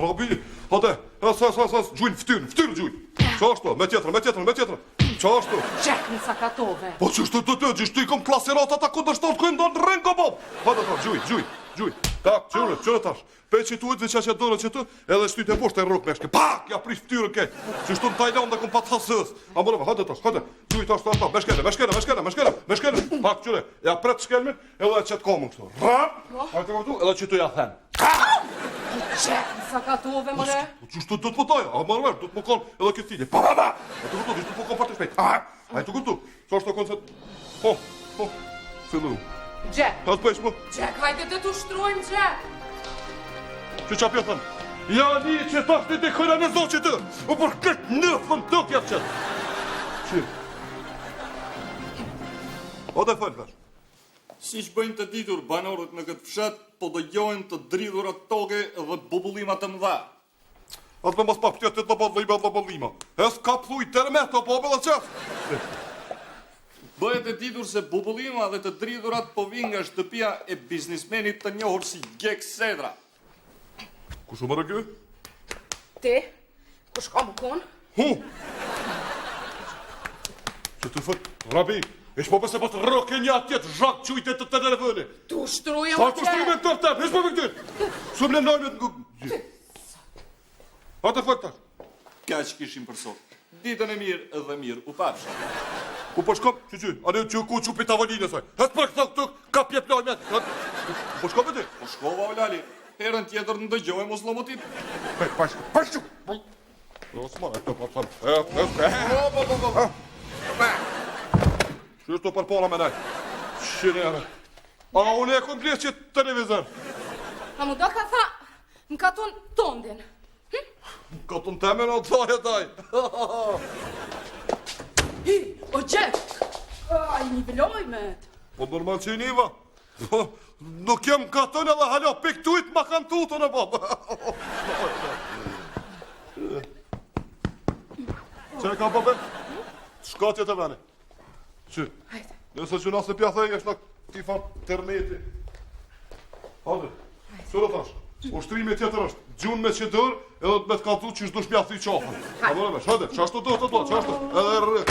Rabi, hajde, gjujnë ftyrë gjujnë. Qa ashtu, me tjetër. Qa ashtu? Gjek në sakatove. Po që shtu gjishtu I kom klasirat ata ku dështot kënë do në rëngë, bob. Hajde, gjuj. Tak, qërë tash. Pe që tu veqa që dorën që tu, edhe shtu të poshtë e rrug me shke. Pak, ja prish ftyrën ke. Që shtu në Tajland dhe kom pat hasës. A më hajde tash, gjuj tash ta, me shkele. Pak, qërë, ja pret shkelmin, edhe që të komun kështu. Rap, hajde këtu, edhe që tu ja them. Gjek në sakatove, mëre. Qështu do të pëtoja, a më do të më konë edhe këtë tidje. Pa. Hajde këtu, ishtu po konë partë shpejt. Hajde këtu, që është të konë se... Po, fillu. Gjek. Hajde pëjsh më. Gjek, hajde dhe të shtrojmë, Gjek. Që qapja thënë? Ja një që thashtë të këjna në zonë që të, o për këtë nëfën të kjatë qëtë. Që? O dhe fëllë, thash. Si që bëjnë të ditur banorët në këtë fshat, po do jojnë të dridhurat toke dhe bubullimat të mëdha. Atë me mos pa pëtjet të bëllima. E s'ka pëlluj tërmet të po bëllë qëtë. Bëhet e ditur se bubullima dhe të dridhurat po vinë nga shtëpia e biznismenit të njohur si Gjek Sedra. Kushu më rëgjë? Ti? Kush ka më konë? Që të fëtë, Rabi, ish po pëse pëtë rëke një atjetë zhak qujtë të të telefoni. Tu shtrujë Ta më të shtrujme të tërtep, ish po për këtër. Së më nëmnojme të ngë... A të fëtë tash? Ka që kishim për sot. Ditën e mirë edhe mirë u pafshë. Ku po shkom? Që? A ne që ku qupi tavolinë saj? Hëtë për këtë ka pjeplojme. Po shkom e ti? Po shkova o lali. Herën tjetër në dëgjoj mos lomotit. Pashtu! Osman, e të përpëm. Që është të përpona me nej? Shqini e me. A unë e këmë blesh që televizor. A mu do ka tha, më ka tonë tondin. Ka të në teme në të taj. O Gjek, a I nivelojmet. Po normal që I niva. Nuk jem ka tënë edhe halo, pik tujt ma kanë tutën e babë. Që e ka babë? Shka tjetë e veni? Që? Nëse që nasë në pjathej, është në ti fanë tërneti. Hajde, që do thash? Ushtrimi tjetër është, gjunë me që dërë, edhe me të kaltu që ishtë dush pjathej qafën. Hajde, që ashtu do të do, që ashtu, edhe rrë.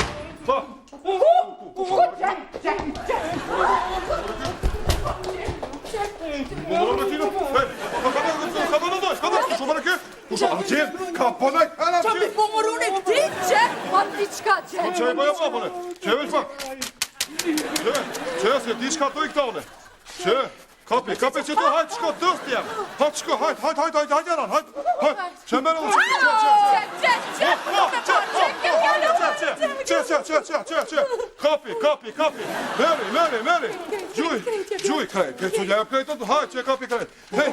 Tha! Ka ponaj kana Qa mi pomërune këti, Gjek? Ma ti qka, Gjek? Që e bëja papone? Që e veç pak? Që se di qka doj këta une? Që? Kapi që të hajtë qko dëst jem. Hajtë qko, hajtë jaran, hajtë. Që mërë dhe që. Kapi. Meri. Gjuj, krejt. Që jep krejtët, hajtë që kapi krejt. Hej.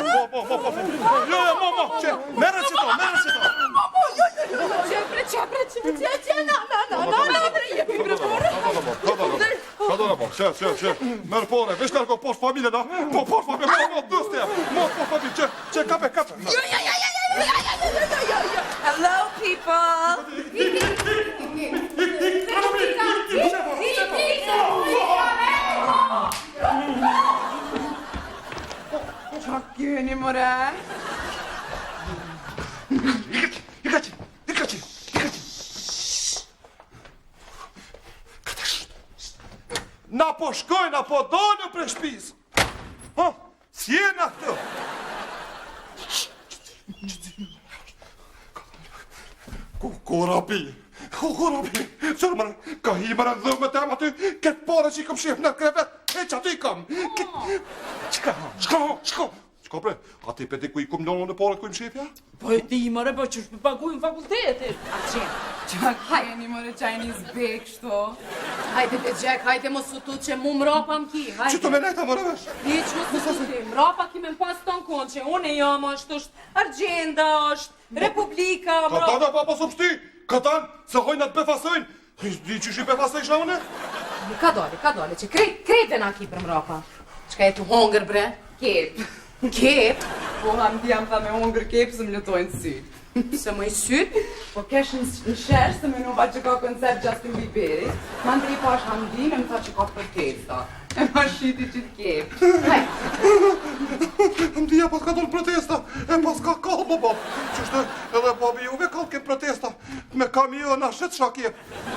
Jo, mama, që. Meri që to. Që. Merë pore, vesh kërko poshtë familje, na? Po poshtë familje, mo dëst jem. Mo poshtë familje, që kape. Hello, people! Qa kjeni, more? Ikaci! Na po shkojnë, apo dojnë për shpis. Si jena këtë? Ku rabi? Qërë mërë, ka hi mërë dhe me tem aty, këtë pare që I kom shif në krevet, e që aty I kam. Shko. Shko bre, ati pe di ku I kom lënë në pare ku I më shifja? Po e ti, more, po që shpë paguim fakultetit. Qa kjeni, more, qajni zbek, shto? Hajde të Gjek, hajde mos u tu që mu mrapa m'ki, hajde. Që të me nejta mërë vesh? Hiq mos u tu, mrapa kime pas ton konë që une jam është Argjenda është Republika, mrapa. Katana pa pas upshti, katan, se hojnë atë befasojnë. Di që shi befasoj shaune? Ka dole, që krejt dhe na ki për mrapa. Qka e tu hongër bre? Kep? Po jam tha me hongër kep se më lëtojnë sy. Se më I syt? Po kesh në shesh se me nova që ka koncert Justin Bieberi. Ma ndri po është hamdi me më tha që ka protesta. E ma shiti që t'kep. Hajde. Hamdia pas ka dollë protesta, e pas ka kallë, baba. Qështë edhe babi juve kallë ke protesta, me kamiona shet shakje.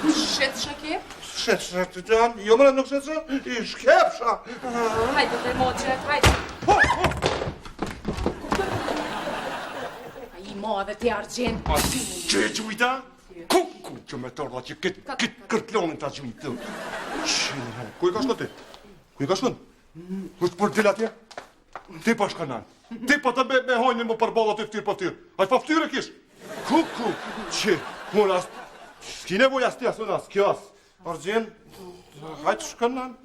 Shet shakje? Shet, jo mëre nuk shet shak, I shkepsha. Hajde dhe mo Jack, hajde. A I madhe ti Argjend. Që e gjujta? Kuku që me tërda që këtë kërtlonin të gjujtë. Ku I ka shkën ti? Ku I ka shkën? Kështë për dil atje? Ti pa shkanan. Ti pa të me hojnë më përbala të ftyrë për ftyrë. Aqë pa ftyrë kish? Kuku që unë as... S'ki nevoj as ti as unë as, kjo as. Argjend, hajtë shkanan.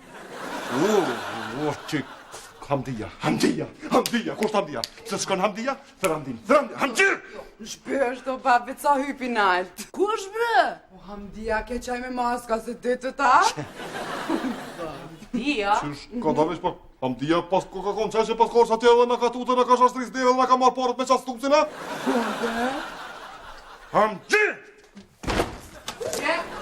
Që... Hamdia, kusht Hamdia? Se shkon Hamdia, Ferrandin, Hamdir! Shpesh do babi ca hypi nalt. Ku është bre? O Hamdia ke qaj me maska se ditë ta? Dia? Qysh, ka da veç, po, Hamdia pas ka konë qaj që pas korsa tje dhe në ka tutë, në ka shashtris dhe në ka marrë parët me qasë tupsina? Hamdir! Jack!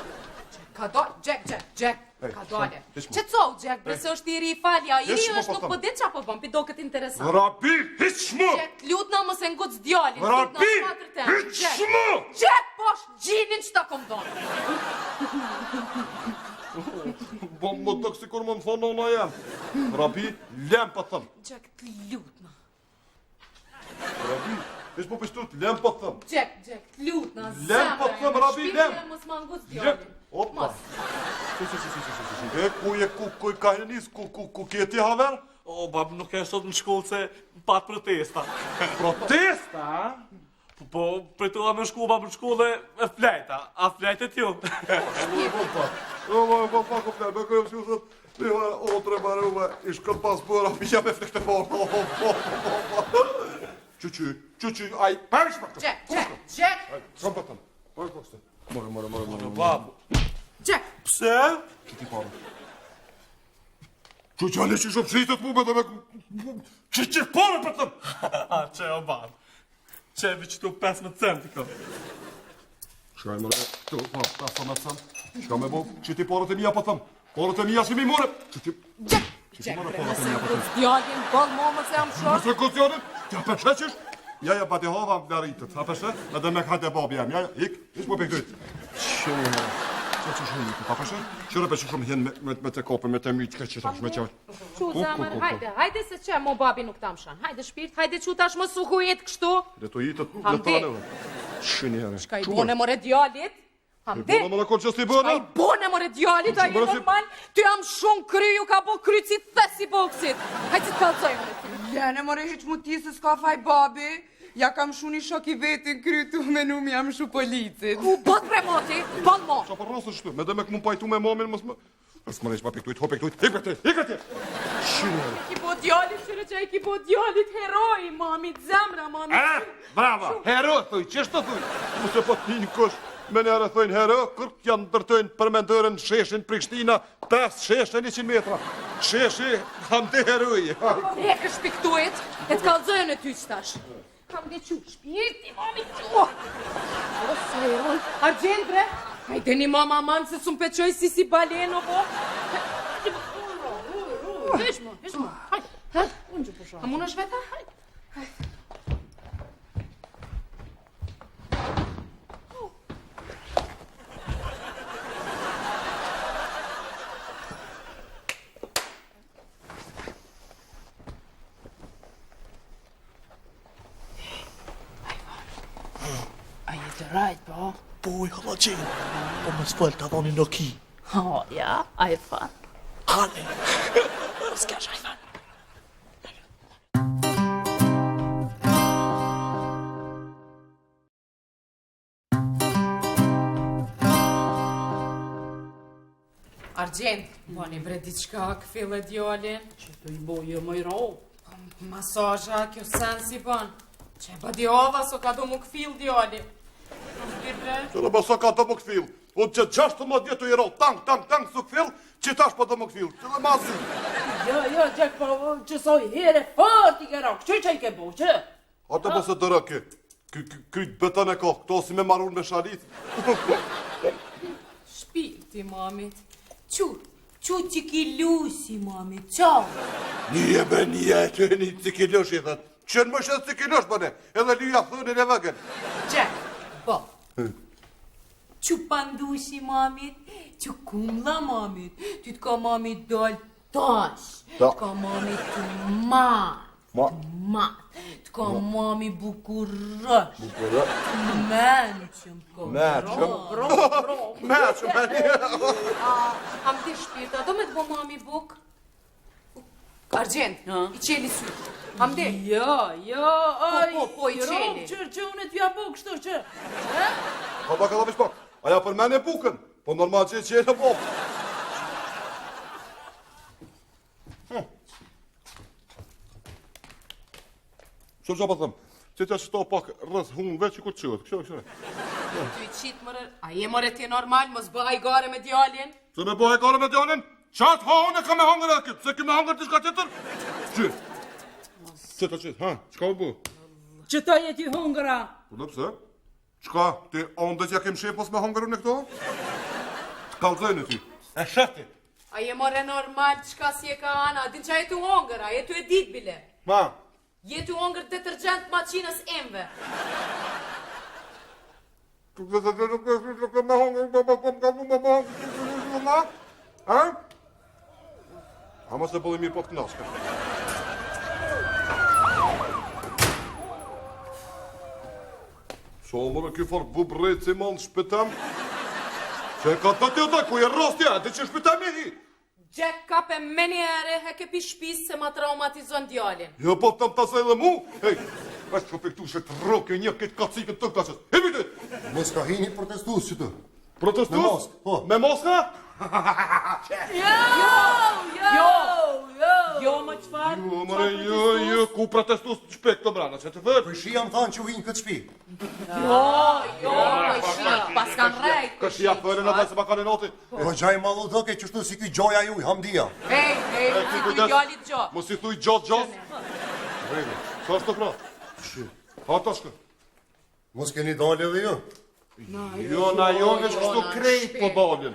Ka do... Jack! Ka dole. hiç mu. Që co, Jack, bre se është iri I falja. Iri Hiç mu, është po nuk thëmë. po dit qa po bëm, pi do këtë interesant. Rabi, hiç mu! Jack, lutna më se nguc djalin. Rabi, hiç mu! Jack, posh gjinin që ta kom donë. Bo më të kësikur më thonë nona jam. Rabi, lem pa thëmë. Jack, të lutna. Rabi, hiç mu pështut, lem pa thëmë. Jack, të lutna. Lem pa thëmë, Rabi, lem. Mos ma nguc Lem. djalin. Opa. Si. E ku I ka nis, ku kjeti haver? O, bab, nuk e sot në shkollë se pat protesta. Protesta? Po, pretova me shku, bab, në shkollë e flejta. A flejtet ju? Po, ku flej, me kërëm që thët, Liha, o, tre baruve, I shkën pas bëra, pija me flekte borë. Qy, aj, perish për këtë. Jack. Kom për tëmë. Por kështë. More. Bab, Jack. pse? Që ti parë? Që gjallë që shumë qitët mu me dhe me... Që parë për tëmë? A, që o bab? Që e vi qëtu 15 centi kë? Shkaj mëre, këtu, pa, 15 cent. Shka me bo, që ti parët e mija për tëmë. Parët e mija që mi more. Që ti more parët e mija për tëmë. Djalin, bol momët se jam shok. Nëse kocianin, të përsheqish? Ja, pa ti hova nga rritët, a përshe? Edhe me kajtë e babi jam, ja, ish po pëkdojt. Që shumë, pa përshe? Qëre për që shumë hjenë me të kopën, me të mytë, që tash me qaj. Qu zamër, hajde se që mo babi nuk tam shan. Hajde shpirt, hajde qu tash më suhu jetë kështu. Dhe të jetët Hamdi. letane. Shini herë. Shka I bone more djalit. Hamdi. Bona më në konë që s'ti Shka bëna? I bone more djalit, a je Bëra si- normal? Ty jam shumë kryu, ka bo kry si thesi boksit. Hajde si të kalzojmë. Jene more hiq mu ti se s'ka faj babi. Ja kam shuni shok I vetin krytu me numi jam shu policit. Ku bot bre moti, bol mo. Qa për rrasë shtu, me dhe me këmu pajtu me mamin, mësë më... Mësë më rejsh pa pektujt, ho pektujt, ikre ti! Shini herë. Ki bo djalit, qëre që I ki bo djalit heroi, mami, zemra, mami. Brava! Hero, thuj, qështë të thuj? Mëse po t'hin kush, me njerë thujnë hero, kërk janë ndërtojnë përmendërën sheshin Prishtina, 5 sheshin 100 metra. Sheshi, Hamdi heroi. E kë shpiktuit, e t'kallzojnë e ty qëtash. Kam dhe qu, shpirti, mami, qu. O, sa e ronë, Argjend, bre. Hajde një mama manë se s'un peqoj si baleno, po. Vesh mo, hajde. Unë që pusha. A mund është veta? Hajde. A je të rajt, po? Boj, hala gjenë, po më s'fëll të dhoni në ki. Oh, ja, iPhone. Hane, S'ka sh iPhone. Argjend, bani bre diçka këfile djalin. Që të I boje më I ro. Masazha, kjo sensi ban. Që ba djava, so ka do mu këfil djali. Bre. Qëra bësa ka të më këfil. Unë që 16 vjetu I ro, tank, su këfil, që tash pa të më këfil. Që dhe mazi. Jo, Jack, po që soj here fort I ke ro. Që I ke bo, që? Ate bëse të rëke. Kryt bëtën e kohë, këto si me marun me shalit. Shpirti, mamit. Qu që ki lusi, mamit, qa? Nije e të një cikilësh I thët. Qenë më shetë si kinosh bëne, edhe lyja thënin e vëgën. Jack, po. Që pandushi mamit, që kumla mamit, ty t'ka mamit dal tash, t'ka mamit të mat, t'ka mami bukurësh, menqëm, Am të shpirta, do me t'bo mami buk? Argjent, i qeli sytë, am dhe? Jo, Po, i qeli. Që unë t'ja po kështu që. Pa ka dhavish pak, aja për mene bukën, po normal që e qenë po. Që që pa thëmë, që të shto pak rrës hunve që kur qëtë, kështë. Ty i qitë mërë, a je mërë ti normal, mos bëha i gare me djalin? Që me bëhe kare me djalin? Qatë haune ka me hangër e këtë, se ki me hangër t'i shka tjetër? Që? Qëta, ha, qka u bu? Që ta jeti hungëra. Po në pse? Qka, ti onde që ja kem shepos me hangërën e këto? T'kallëzojnë ty. E shëti. A je mërë normal, qka si e ka ana, din qa jetu hongër, a jetu e dit bile. Ma? Jetu hongër detergjent maqinës emve. Ha? Ama se bëllë mirë po të knashka. So më në kjo farë bubrejt si më në shpetem. Që e ka të tjota, ku e rastja, dhe që shpetem e hi. Jack kape me njere, he ke pi shpis se ma traumatizon djalin. Jo, po të më tasaj dhe mu. Hej, është që pëktu që të roke një këtë kacikën të këtashës. He, vite! Mos ka hini protestus që të. Protestus? Me mosk, po. Me moska? Jo, më qfar? Jo, mëre, jo, ku protestus të shpek të brana, që të thërë? Për shi jam thanë që u hinë këtë shpi. Jo, pas kanë rejt. Këshia fërën edhe se ma kanë e noti. Po gjaj malu dhëke qështu si kuj gjoja juj, hamdia. Hej, si kuj djalit gjo. Mos i thuj gjatë. Rejnë, sa është të pra? Ha ta shkë. Mos keni dalë edhe ju. Jo, na jo, në që kështu krejt po dalin.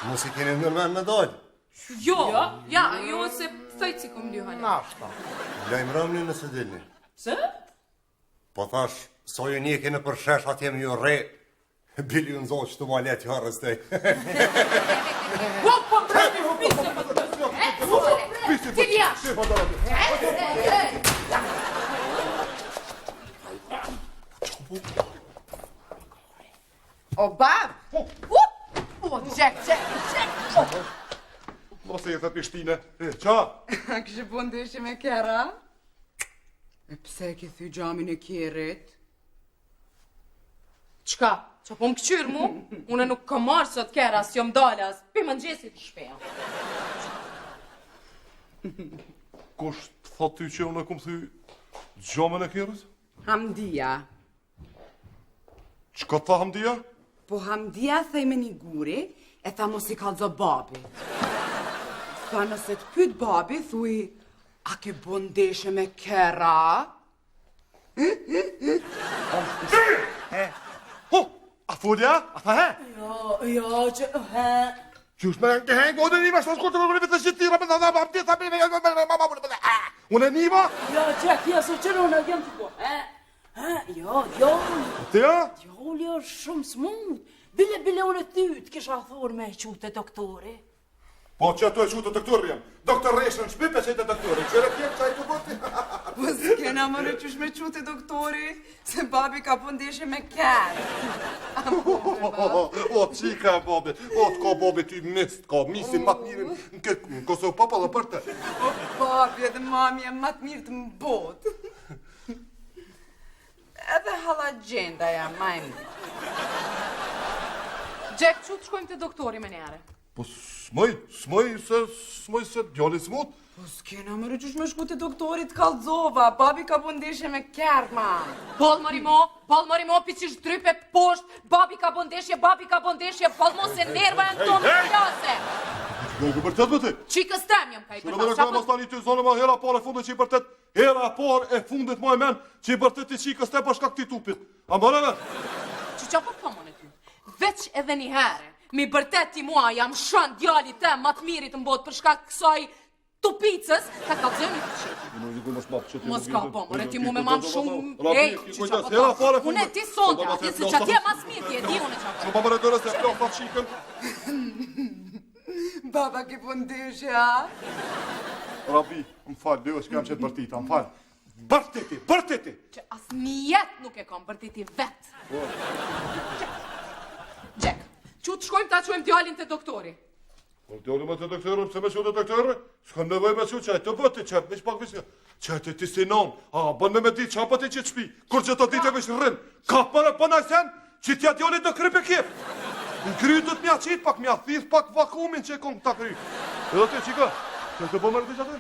Mos i keni nërmen me dalë. Jo, jo se thëjt si kum lyhane. Lajmë ramni nëse dilni. Se? Po thash, sojë një kene për shesh atje me ju re. Bili unë zonë që të ma letë jarës tej. Po, pisi, ti vjash. O, bab! O, Jack! Mos e jetë pishtine. Qa? A kështë po ndeshje me kera? E pse ke thy gjamin e kjerit? Qka? Qa po më këqyrë mu? Une nuk ka marrë sot kera, si jo më dalas. Pi më ngjesit të shpeja. Kush të thot ty që unë e kumë thy gjomën e kjerës? Hamdia. Qka tha hamdia? Po Hamdia thej me një guri, e tha mos i kalzo babi. Tha nëse të pyt babi, thuj, a ke bo ndeshe me kera? Ho, a fulja? A tha he? Jo, që... Qysh me në hengë, unë e nima shtë shkurë të vërëve të shqitira, me dhe më të tha unë e nima? Jo, Jack, jo, se qërë unë jem të po. Jo. Tja? Jo, shumë smut. Bile unë e ty të kisha thurë me qute doktori. Po që ato e qute doktori jam. Doktor Reshën shpipe që e të doktori. Qërë tjemë që a i të bërti? Po s'kena më në qysh me qute doktori, se babi ka po ndeshe me kërë. O, qika bobe. O, t'ka bobe ty mist, ka misin matë mirin në këtë Kosovë papa dhe për te. O babi edhe mami e matë mirë të më botë. Edhe hala gjenda jam, majmë. Jack, që të shkojmë të doktori me njare? Po smoj se djali smut. Po s'kena më rëqysh me shku të doktorit kalzova, babi ka bëndeshe me kërë, ma. Bol marimo, piqish drype poshtë, babi ka bëndeshje, bolmo se nerva e në tonë të klase. Jo, i bërtet më ti. Qikës tem jam ka i Shërë përta. dhe kërë mas tani ty zonë ma hera par e fundet që i bërtet, hera par e fundet ma e men, që i bërtet i qikës te bashka këti tupit. A më rëve? Që qa po të thomon e ty? Veç edhe një herë, mi bërtet ti mua jam shën djali tem matë mirit në botë për shkak kësaj tupicës, ka kalzoni të qetë. mos bab që ti. Mos ka po, more ti mu me mam shumë. Rabi, kujdes, hera fare fund. Unë ti sonte, ti se çati mas mirë ti e di unë çfarë. Ço babare dorë se plofa shikën. Baba ke po ndeshje, a? Rabi, më fal, dhe është kam qenë bërtita, më fal. Bërtiti. Që as njet nuk e kam bërtiti vet. Jack, çu të shkojmë ta çojmë djalin te doktori. Po djalin me të doktorë, pse më shkoj te doktorë? S'ka nevojë me çuçaj, të bëti çap, veç pak vështirë. Çajtë ti si non, bën me ditë çapa ti që shtëpi. Kur që të ditë veç rrin. Ka para po na sen, që ti djali do kryp e kip. Në kry do të mja qit pak, mja thith pak vakumin që e kom ta kry. Edhe ti çika, që të bëmë rëndë atë?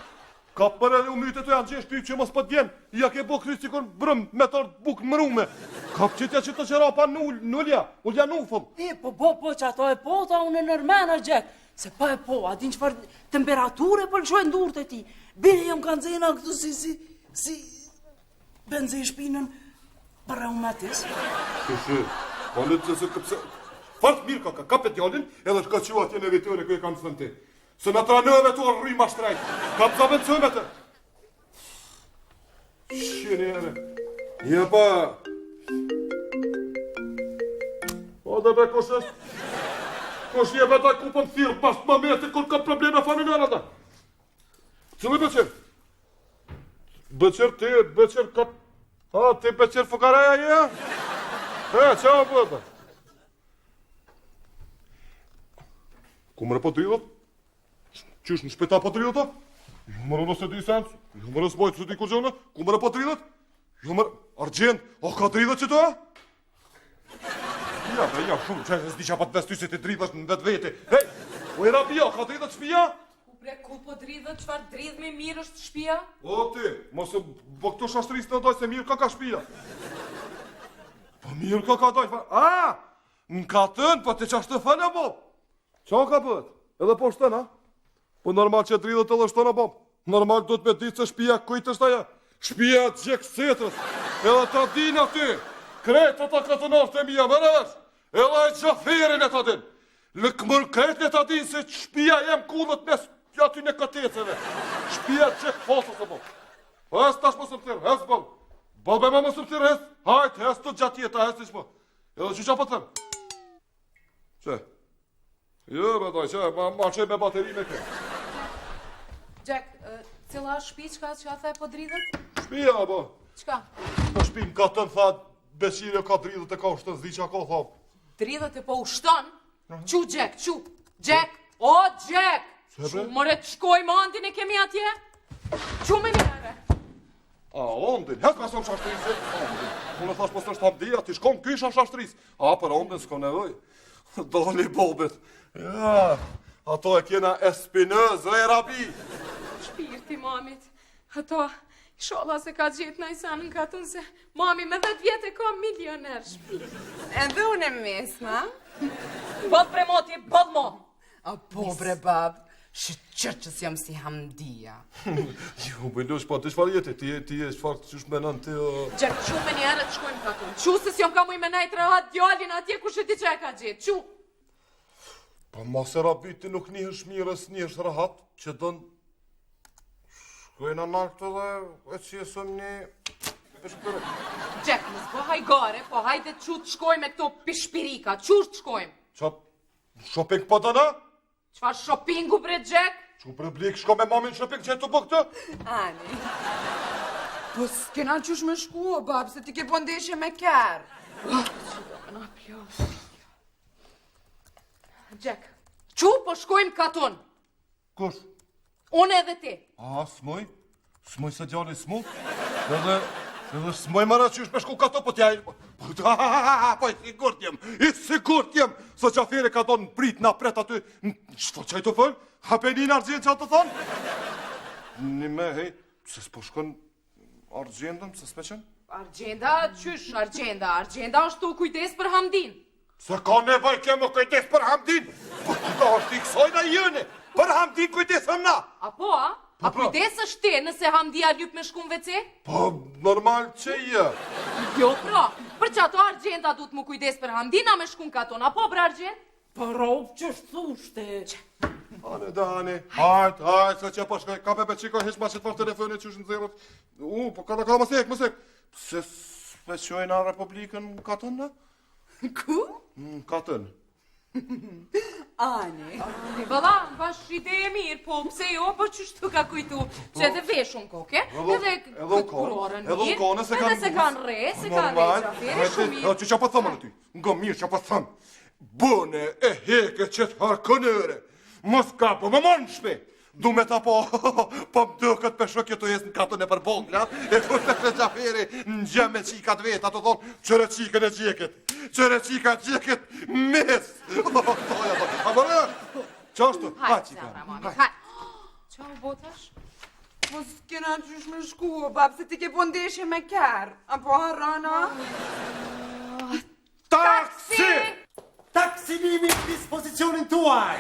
Ka para u mytë të janë gjesh pyk që mos po t'vjen. Ja ke bo kry sikon brëm me tër buk mrume. Ka çitja që të qera pa nulja, ulja nufull. Po, që ato e po, ta unë e nërmena, Jack. Se pa e po, a din qëfar temperature për lëshojnë durët e ti. Bine jam kanë zena këtu si benze i shpinën për reumatis. Këshë, po në të se këpse... Fart mirë ka pe djallin, edhe shka që atje në vitore kë e kam thënë ti. Se në tranëve tu arri ma shtrejt. Ka të zavendësojme të. Shqeni ere. Një pa... O dhe be koshes. Kosh një veta ku për thirë pas më mete kur ka probleme familjarë ata. Cëllë Beqer? Beqer ti, Beqer ka... A, ti Beqer fukareja je? Qa o bëta? Ku mërë po dridhët? Qysh në shpeta po dridhët? Jo mërë nëse di sens, jo mërë s'bojtë së di kur gjone, ku mërë po dridhët? Jo mërë, Argjend, o ka dridhët që të? Ja, shumë, që e s'di që pa të vestu se ti dridhët në vetë vete. Hej, o i Rabia, ka dridhët shpia? Ku po dridhët, qëfar dridhme mirë është shpia? O ti, mos e bo këto shashtërisë të doj se mirë ka shpia. Po mirë ka doj, në ka tënë, po të qashtë të fëllë, bo. Qa ka bët? Edhe po shtën, a? Po normal që dridhët edhe shtën, a bo. Normal do të me ditë se shpia kujtë është aja. Shpia gjekë setrës. Edhe ta din aty. Kretë ata këtë nërë të mija, mërëvesh. Edhe e Gjaferin e ta din. Lëkmër kretë e ta din se shpia jem kullët mes aty në këteceve. Shpia gjekë fosës, a bo. Hes tash më sëmëtirë, hes bol. Bol be me më sëmëtirë, hes. Hajt, hes të gjatjeta, hes të shmo. Edhe që qa po të them? Që? Jo, me doj, që, ma qej me bateri me ke. Jack, cila shpi qka që a the po dridhët? Shpia, bo. Qka? Po shpim ka të në tha, Beqiri ka dridhët e ka ushtën, zdi që ka tha. Dridhët e po ushton? Qu, Jack, qu? Jack, o, Jack! Qu, more të shkoj më andin e kemi atje? Qu me njëre? A, ondin, hes me sëm shashtërisë, ondin. Unë thash pas të është hamdia, ti shkom kysha shashtërisë. A, për ondin s'ko nevoj. Dali bobet. Ja, ato e kjena espinëz, re Rabi. Shpirti mamit. Ato, shola se ka gjetë në isanën ka tunë se mami me 10 vjetë e ka milioner shpirti. Edhe unë e mesna. Bëd pre moti, bëd mo. A po bre bab, shqërqës jam si Hamdia. Jo, bëjdosh, po, të shfar jeti, ti e shfar të qysh menon ti... Gjek, qu me njerë të shkojmë ka tunë. Qu se si jom ka muj me najtë rahat djallin atje ku shëti që e ka gjetë, qu? Pa mas e Rabi, ti nuk njëhësh mirës, njëhësh rahat, që dënë... Shkojnë anaktë dhe e që jesëm një... Gjek, nësë po hajgare, po hajde qu të shkojmë me këto pishpirika, qu të shkojmë? Qa, shopping po dëna? Qfar shoppingu bre, Gjek? Qu për blik shko me mamin shopping që e të bë këtë? Ani. Po s'kena qush me shku, o bab, se ti ke po ndeshje me kërë. Gjek, qu po shkojmë katon? Kush? Unë edhe ti. A, s'moj? S'moj se djali s'mu? Edhe s'moj mëra që është me shku kato, po t'ja... Po i sigurt jem, se qafere ka tonë prit na pret aty... Shto qaj të fëll? Hapenin Argjend që atë thonë? Një me, hej, se s'po shkon Argjendën, se s'pe qenë? Argjenda, qysh Argjenda? Argjenda është tu kujdes për Hamdin. Se ka nevoj kemë kujdes për Hamdin? Po këta është i kësojna jëne, për Hamdin kujdesëm na! Apo, a? A kujdes është ti nëse Hamdia lyp me shkum WC? Po, normal që je. Jo, pra, për që ato Argjenda du të mu kujdes për Hamdina me shkum katon, apo, bre Argjend? Po rovë që shtushte. Hane, Dani, hajt, se që po shkoj, ka pepe qiko, heq ma që të farë telefonit që është në zirët. Po ka më sek. Pse s'peqojnë a Republikën Katën, ne? Ku? Katën. Ane. Valla, bash ide e mirë, po pse jo, po qështu ka kujtu që edhe vesh unë koke, edhe këtë kurorën mirë, edhe se kanë re, se kanë reqa fere, shumë mirë. Që po thëmë në ty, nga mirë që po thëmë, bëne e heke që të harkënëre, mos ka po më mënë shpe, du me ta po më dëkët për shok jetu jesë në katën e për bongla, e kur të shreqa fere në gjeme qikat vetë, ato thonë, qëre qikën e gjeket, qëre qika gjeket mes. A bërë, qashtu, ha qika. Qa u botash? Po s'kena qysh me shku, bab, se ti ke po ndeshje me kërë. Apo harana? Taksi! Taksinimi në dispozicionin tuaj!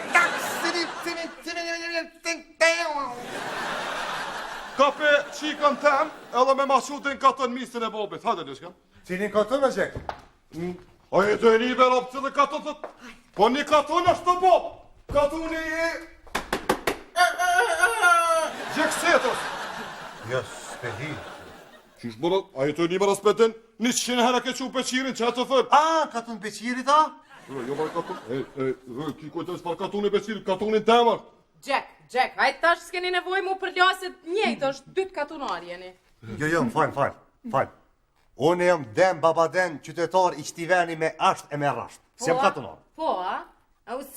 Kape qikën tem, edhe me mashutin katën misën e bobit. Hajde, Lishkan. Cilin katën me gjek? A e të një berop cilë katën të... Po një katën është të bob. Katën e... Gjeksetës. Jo, s'pehi. Qysh bërë, a e të një bërë spetin, 100 herë ke që peqirin, që të thërë. A, katën beqirit, a? Jo, bërë katën, ki kujtës për katën e peqirit, katën e temër. Gjek, hajtë tash s'keni nevoj mu përljasit njejtë, është 2 katunari jeni. Jo, fal. Unë jam dem babaden qytetar i qti veni me asht e me rasht. Si jam katunar. Po, a?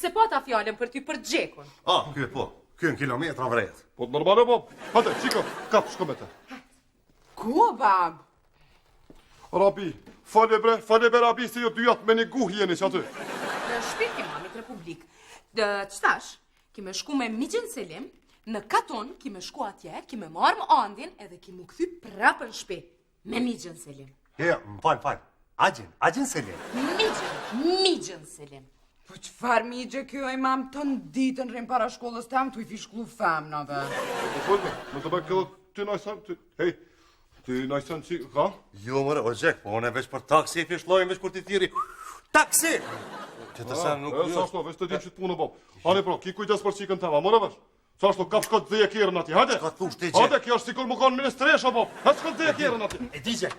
Se po ta fjallën për ty për gjekun. Ky në kilometra vrejt. Po të nërmane, Bob. Hajde, qiko, kap, shko me te. Ku, bab? Rabi, fale bre Rabi, se jo dyjat me një guh jeni që aty. Në shpik ke mamit Republik. Qëtash, kime shku me Migjen Selim, në katon kime shku atje, kime marrë më andin, edhe kime u këthy prapën shpe. Me Migjen Selim. Jo, më fal. Agjen Selim. Migjen Selim. Po qëfar migje kjo e mam të në ditën rrim para shkollës tam, tu i fishklu femnave. Më të bëjë këllë, ty najsan, hej, ty najsan që, ka? Jo, mëre, o gjek, po unë e veç për taksi e fishlojnë veç kur ti thiri. Taksi! Që të sen nuk... Sa shto, veç të dim që të punë, Bob. Hane pro, ki kujtes për qikën tema, mëre veç. Sa shto, kap shkot dhe e kjerën ati, hajde! Ka thush ti gjek. Hajde, kjo është sikur më konë ministresha, Bob. Hajde shkot dhe e kjerën ati. E di gjek.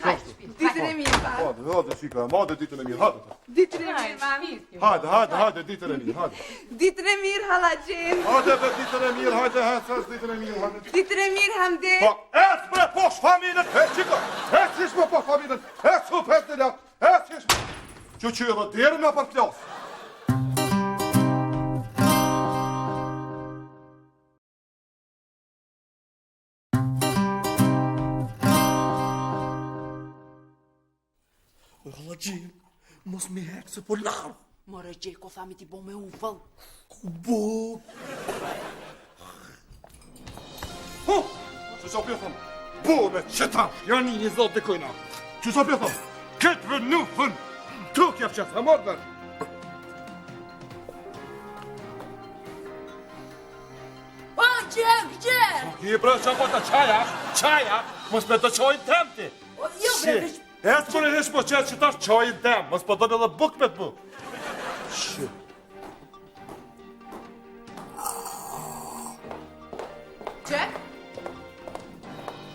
Ditën e mirë, bab. Hajde, qika, madhe ditën e mirë, hajde. Ditën e mirë, mami. Hajde, ditën e mirë, hajde. Ditën e mirë, hala gjenë. Hajde, be ditën e mirë, hajde, ditën e mirë, hajde. Ditën e mirë, hamde. Po, ec bre posh familjen, qiko, ecish me posh familjen, ecu pet në lak, ecish. Që edhe derën me për plas. Alla gjim, mos mi hekë se po larë. More gjeko, thami ti bo me ufëll. Ku bo? Që sa pjethëm, bo me qëtash, janë një zotë dhe kojna. Që sa pjethëm, këtë vë nufën, të kjef qëtë, e mërë dhe. A, gjek! Ki bre që po të qaja, mos me të qojnë temti. Jo, bre, veç... E të për e hesh po qëtë që tash qojnë tem, mos po dojnë edhe buk me të buk.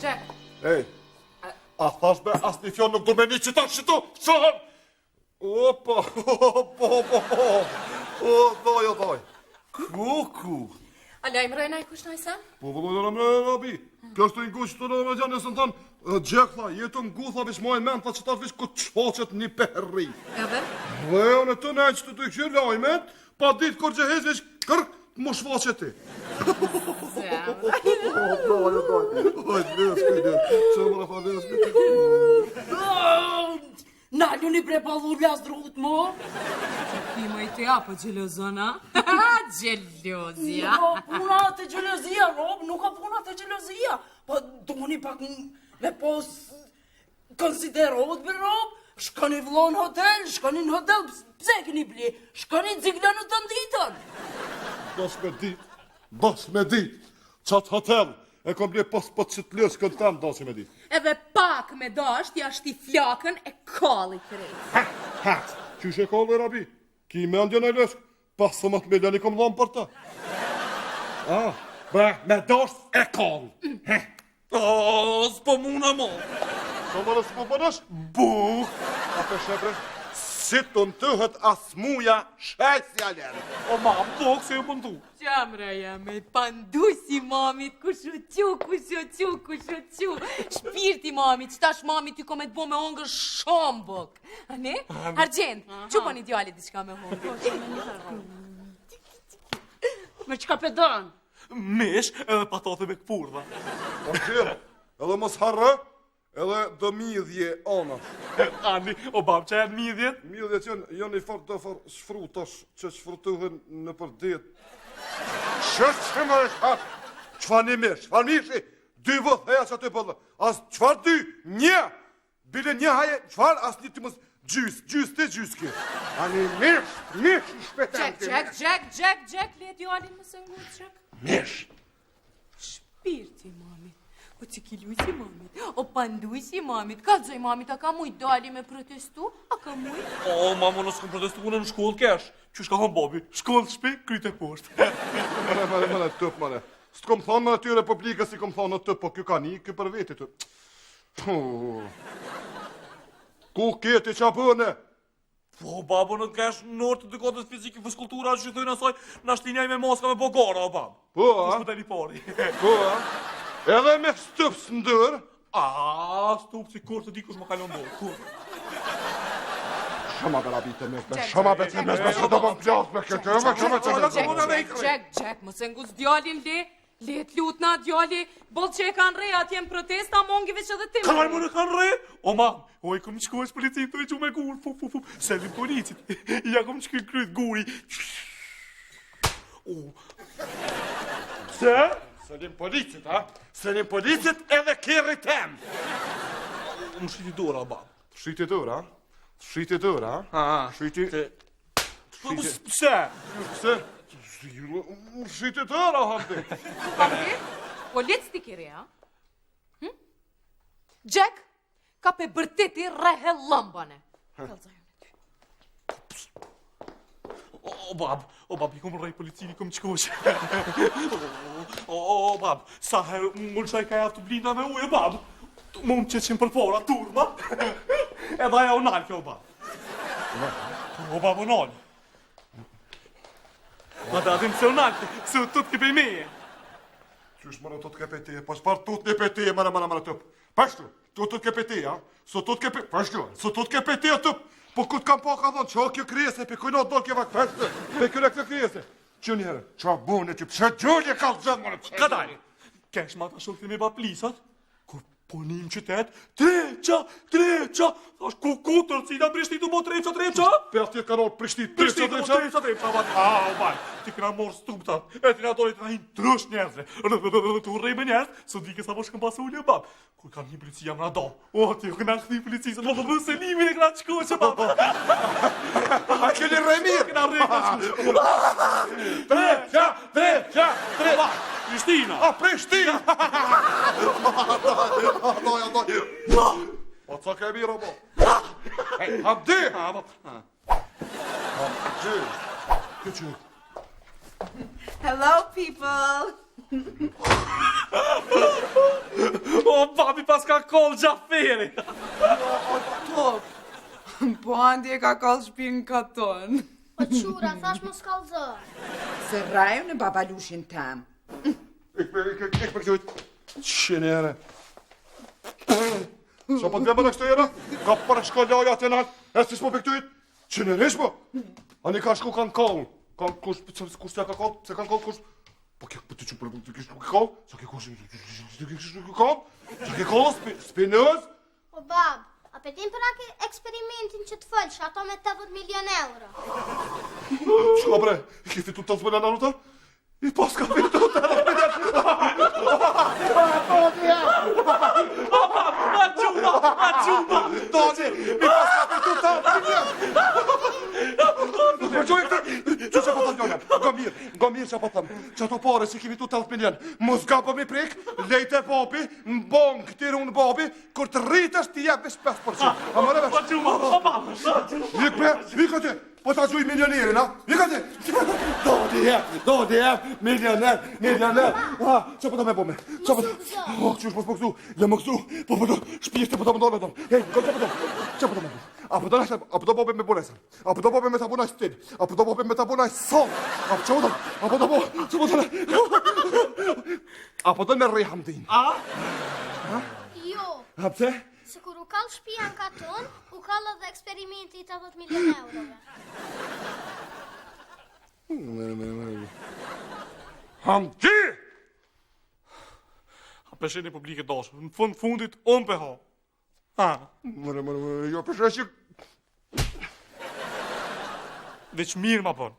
Gjek? Ej, a thash be as një fjonë nuk du me një që tash që tu, qohëm. Opa, doj. Kuku. A lajmë rejna i kush najsa? Po vëlloj në Rabi, kjo është të ingush të në gjanë nësë në thanë, gjek tha, jetë në gutha vish mojnë men, tha që ta vish ku të shfaqet një perri. Edhe? Dhe unë të nejtë që të të këshirë lajmet, pa ditë kur që hez vish kërk, më shfaqet ti. Nalju një bre balur jas drut, mo? Ti më i të apë gjelozona? Gjelozia. Nuk ka puna të gjelozia, Rob, nuk ka puna të gjelozia. Po, doni pak me pos konsiderohet, bre, Rob? Shkoni vlo në hotel, shkoni në hotel, pse keni bli? Shkoni ziglanu të nditën. Dos me dit, qatë hotel, e kom bje pos po që të lësë kënë tamë dosi me dit. Edhe pak me dasht, jashti flakën e kallit të rejtë. Hat, qyshe kalli Rabi, ki me ndjo në lësë, Pasë më të milion I kom dhonë për të. Bre, me dosh e koll. S'po muna mo. Sa më nësë më bënësh? Buh! A për shebre? Si të në tëhët as muja shesja lërë. O mam, bok se ju pëndu. Qamra jame, pandusi mamit, kushu. Shpirti mamit, qëtash mamit ty komet bo me hongër shombok. A ne? Argjend, që po një djali diçka me hongër? Me qka pedon? Mesh edhe patate me këpurva. Argjend, edhe mos harë, edhe do midhje ona. Ani, o bab, që e midhjet? Midhjet janë I farë të farë shfrutash që shfrutuhen në për dit. Që më është hatë? Qfar një mish? Qfar mishi? 2 vëth, heja që aty bëllë. As qfar 2? 1! Bile 1 haje, qfar as një të mësë gjys ki. Ani mish I shpetem Jack, let djalin më së ngut, Jack. Mish! Shpirti mamit. O cikilusi mamit, o pandusi mamit, ka dzoj mamit, a ka mujt dali me protestu? A ka mujt? O, mama, nësë këm protestu në shkollë kesh. Qysh ka hon bobi? Shkollë shpi, kryte poshtë. Mëne, tëp, mëne. Së të kom thonë në aty Republikës, si kom thonë në tëp, po kjo ka një, kjo për veti të. Ku keti qa bëne? Po, babo, në të kesh nërë të dëkotës fizikë i fëskultura, që thujnë asaj, në ashtinjaj me moska me bogara, o bab. Po, Kush më të një pari. Po, edhe me stëp së ndër. Stup si kur të di kush më kalon do. Kur? Shama bera bitë me shpe, shama bete me shpe, që do më plas me këtë, Jack, më se ngus djalin le t'lut na djali, boll që e kanë re atje në protesta, mongi veç edhe ti. Kaj më në kanë re? O mam, o I kom qkojsh policit të e që me gur, selim policit, ja kom qkoj kryt guri. Se? Selim policit, ha? Selim policit edhe kërri tem. Më shiti dora, bab. Shiti dora, ha? Shiti dora, ha? Shiti... Pse? Pse? Shiti dora, hante. Hante? Polic t'i kiri, ha? Jack, ka pe bërteti rehe lambane. O bab, I kom rej policini, kom qkosh. O bab, sa herë më lëshaj ka javë të blinda me uje, bab. Më më qeqin për pora, turma. Edhe aja o nalë kjo, bab. O bab, o nalë. Ma da adim se o nalë, se o tut këpej meje. Qysh më në tut këpej teje, pas par tut një pej teje, mëna tëp. Pashtu, tut këpej teje, ha? So tut këpej, pashtu, so tut këpej teje tëp. Po këtë kam pa ka thonë, që o kjo kryese, pe kujno do kjo vak peshte, pe kjure këtë kryese. Që njerë, qa bune që pse gjulje ka zëmë, mërë pse. Kadaj, kesh ma ta shokti me ba plisat, kur ponim qytet, treqa, thash ku kutër, cina prishti tu mo treqa. Pe atje ka nërë prishti, Prishti tu mo treqa, bati. O baj, ti këna morë stuptat, e ti nga dojit nga hinë trësh njerëzve, të urrej me njerëz, së dike sa po shkëm pasu ullë, bab. Kur kam një policia më do. O, ti u këna këthi policisë, më dhe selimin e këna qkoqë, bab. A keni rejmirë? Këna rejmirë. Treqa. Prishtina. A, Prishtina! Doj. O, ca ke mirë, bo. Hej, hamdi! Hamdi! Hello, people! O, babi pas ka koll gjaferi. Top! Po andi e ka kallë shpinë katon. O qura, thash mos kallëzë. Se raju në babalushin tem. Ik për kjojt. Qenere. Sa po t'vjema në kështë jera? Ka për shkolloja të nalë. E si s'po për këtujt? Qenerish po? Ani ka shku kanë kallë. Kanë kush t'ja ka kallë? Se kanë kallë kush? Po kje për të që për të kishë nuk kallë? Sa kje kush të kishë nuk kallë? Sa kje kallë spinëz? O bab, a petim për ake eksperimentin që të fëllsh, ato me 80 milion euro. Qka bre? I ke fitu të zbëllë në anotër? I pas ka fitu të në A quba. Dozi, mi pas ka fitu të Që që po të njëllën? Nga mirë që po thëmë. Që ato pare që kemi tu 80 milion. Mos ga po mi prek, lejte babi, në bong, tiru në babi, kur të rritësh t'i jep vesh 5%. A më revesh? A quba. Hik bre, hik atje. Po ta gjuj milionerin, a? I ka ti! Do t'i jep, milioner. Që po ta me po me? Që po ta... Qysh po s'po kësu? Le më kësu, po do shpishte po ta më dole tam. Hej, që po ta me po? Apo do bobe me bonesën? Apo do bobe me ta bunaj stil? Apo do bobe me ta bunaj son? Apo do me rri hamdin? Jo, A pse? se kur u kall shtëpia në katon, u kall edhe eksperimenti i 80 milion eurove. Hamdi! A pesheni publike dashur, në fund fundit, unë pe ha. Ha, Jo përshesh që... veç mirë ma bën.